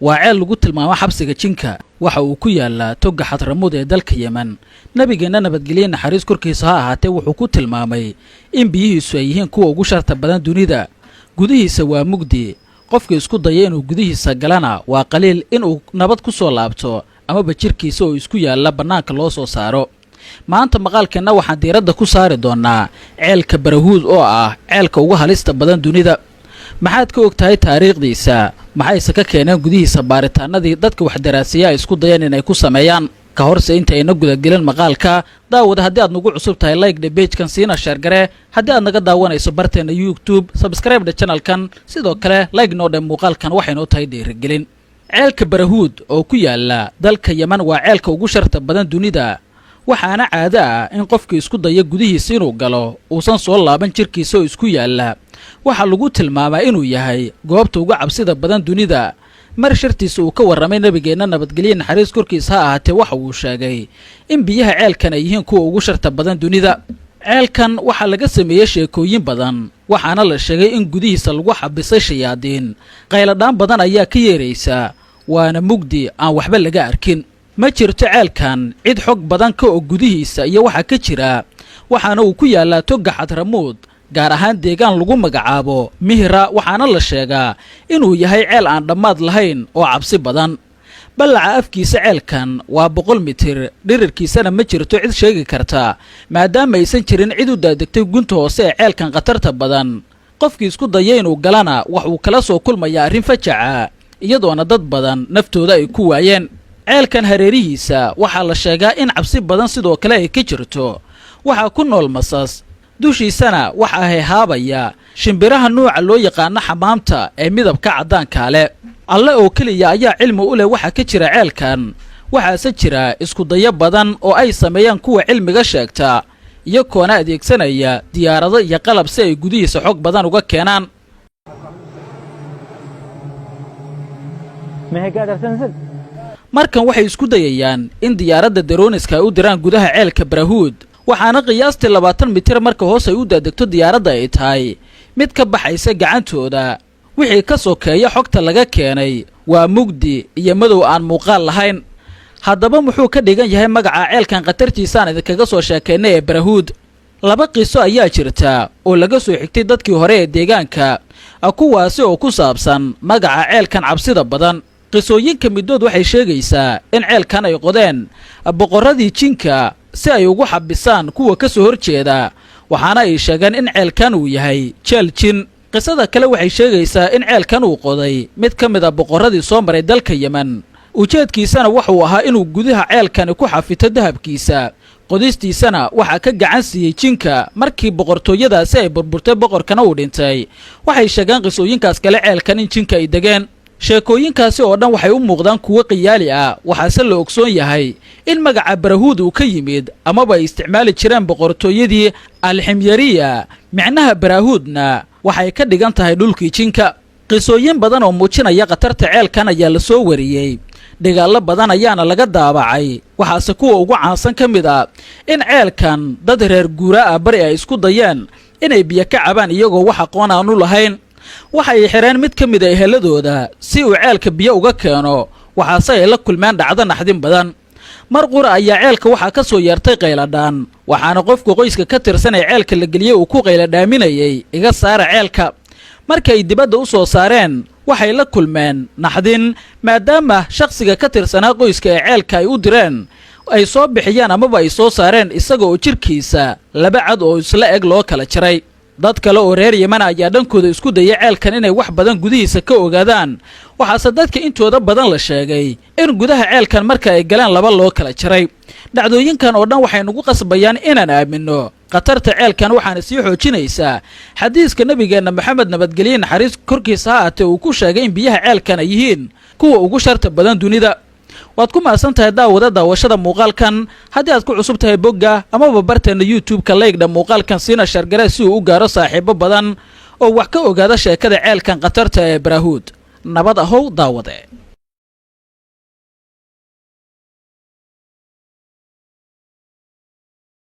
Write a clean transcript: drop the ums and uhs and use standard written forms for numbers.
وعيل lagu tilmaamo xabsiga jinka waxa uu ku yaalaa toga Xadramuud ee dalka Yemen nabigeena nabadgelyo naxariis korkiisa ha ahaatee wuxuu ku tilmaamay in biyihiisu ay yihiin kuwa ugu sharta badan dunida gudihiisa waa mugdi qofka isku daya inuu gudihiisa galana waa qaliil inuu nabad ku soo laabto ama bajirkiisa oo isku yaala banaanka loo soo saaro maanta maqaalkeena waxaan diiradda ku saari doonaa ceelka Barahuud oo ah ceelka ugu halista badan dunida maxaad ka ogtahay taariikhdiisa maxayse ka keeneen gudihiisa baaritaanadii dadka wax daraasaya isku dayeen inay ku sameeyaan ka horse inta ayna gudagelin maqaalka daawada haddii aad nagu cusub tahay like the page kan siina share gare haddii aad naga daawanayso barteena YouTube subscribe the channel kan sidoo kale like noo dhan muuqaalkan waxaynu tahay dhiirigelin ceelka Barahuud oo ku yaala dalka Yemen waa ceelka ugu sharta badan dunida waxaana caado ah in qofka isku daya gudihiisa inuu galo uusan soo laaban jirkiisa oo isku yaala waxa lagu tilmaamaa inuu yahay goobta ugu cabsida badan dunida mar shartiisa uu ka waramay nabigeena nabadgelyo naxariis korkiisa ha ahaatee waxa uu sheegay in biyaha ceelkan ay yihiin kuwa ugu sharta badan dunida ceelkan waxa laga sameeyay sheekooyin badan waxaana la sheegay in gudihiisa lagu xabisay shayaadiin qayladaan badan ayaa ka yeeraysa waana mugdi aan waxba laga arkin ma jirto ceelkan cid xog badan ka oo gudihiisa iyo waxa ka jira waxaana uu ku yaalaa toga Xadramuud gaar ahaan deegaan lagu magacaabo Mihra waxaana la sheegaa inuu yahay ceel aan dhamaad lahayn oo cabsi badan balaca afkiisa ceelkan waa 100 mitir dhirirkiisana ma jirto cid sheegi karta maadaama aysan jirin cid u daadegtay gunta hoose ee ceelkan qatarta badan qofkii isku dayay inuu galana wax uu kala soo kulmayaa arrin fajaca iyadoona dad badan naftooda ay ku waayeen ceelkan hareerihiisa waxaa la sheegaa in cabsi badan sidoo kale ay ka jirto waxa ku nool masas dushiisana waxa ay haabaya shimbiraha nooca loo yaqaan xamaamta ee midabka cadaanka leh alle oo kaliya ayaa cilmi u leh waxa ka jira ceelkan waxaase jira isku dayo badan oo ay sameeyaan kuwa cilmiga sheegta iyo koona adeegsanaya diyaarado iyo qalab si ay gudihiisa xog badan uga keenaan markan waxay isku dayayaan in diyaaradda droniska ay u diraan gudaha ceelka Barahuud waxaana qiyaastii 20 mitir marka hoos ay u daadegto diyaaradda ay tahay mid ka baxaysa gacantooda wixii ka sokeeya xogta laga keenay waa mugdi iyo madow aan muuqaal lahayn haddaba muxuu ka dhigan yahay magaca ceelkan qatartiisa aan idinkaga soo sheekeynay ee Barahuud laba qiso ayaa jirta oo laga soo xigtay dadkii hore ee deegaanka kuwaasi oo ku saabsan magaca ceelkan cabsida badan qisooyinka midood waxay sheegaysaa in ceelkan ay qodeen boqoradii jinka si ay ugu xabisaan kuwa ka soo horjeeda waxaana ay sheegeen in ceelkan uu yahay jeel jin qisada kale waxay sheegaysaa in ceelkan uu qoday mid ka mid ah boqoradii soo maray dalka Yemen ujeedkiisana wuxuu ahaa inuu gudaha ceelkan ku xafito dahabkiisa qodistiisana waxa ka gacan siiyay jinka markii boqortooyadaasi ay burburtay boqorkana uu dhintay waxay sheegeen qisooyinkaas kale ceelkan in jinka ay degeen sheekooyinkaasi oo dhan waxay u muuqdaan kuwa qiyaali ah waxaase la ogsoon yahay in magaca Barahuud uu ka yimid amaba ay isticmaali jireen boqortooyadii Alximyariya macnaha Barahuudna waxay ka dhigan tahay dhulkii jinka qisooyin badan oo muujinaya qatarta ceelkan ayaa la soo wariyay dagaalo badan ayaana laga daabacay waxaase kuwa ugu caansan ka mid ah in ceelkan dad reer guura ah bari ay isku dayeen inay biyo ka cabaan iyagoo wax aqoon aan u lahayn waxay xireen mid ka mid ah eheladooda si uu ceelka biyo uga keeno waxaase ay la kulmeen dhacdo naxdin badan mar qura ayaa ceelka waxa ka soo yeertay qayladhaan waxaana qofka qoyska ka tirsan ee ceelka la geliyay uu ku qayladhaaminayay iga saara ceelka markay dibadda u soo saareen waxay la kulmeen naxdin maadaama shakhsiga ka tirsanaa qoyska ee ceelka ay u direen ay soo bixiyaan amaba ay soo saareen isaga oo jirkiisa laba cad oo isla eg loo kala jaray dad kale oo reer Yemen ayaa dhankooda isku dayay ceelkan inay wax badan gudihiisa ka ogaadaan waxaase dadka intooda badan la sheegay in gudaha ceelkan marka ay galeen laba loo kala jaray dhacdooyinkan oo dhan waxay nagu qasbayaan inaan aamino qatarta ceelkan waxaana sii xoojinaysaa xadiiska nabigeena Maxamed nabadgelyo naxariis korkiisa ha ahaatee uu ku sheegay in biyaha ceelkan ay yihiin kuwa ugu sharta badan dunida waad ku maasan tahay daawashada muuqaalkan haddii aad ku cusub tahay bogga amaba barteena YouTube-ka like muuqaalkan siina share gare si uu u gaaro saaxiibo badan oo wax ka ogaada sheekada ceelkan qatarta ee Barahuud nabad ahow daawade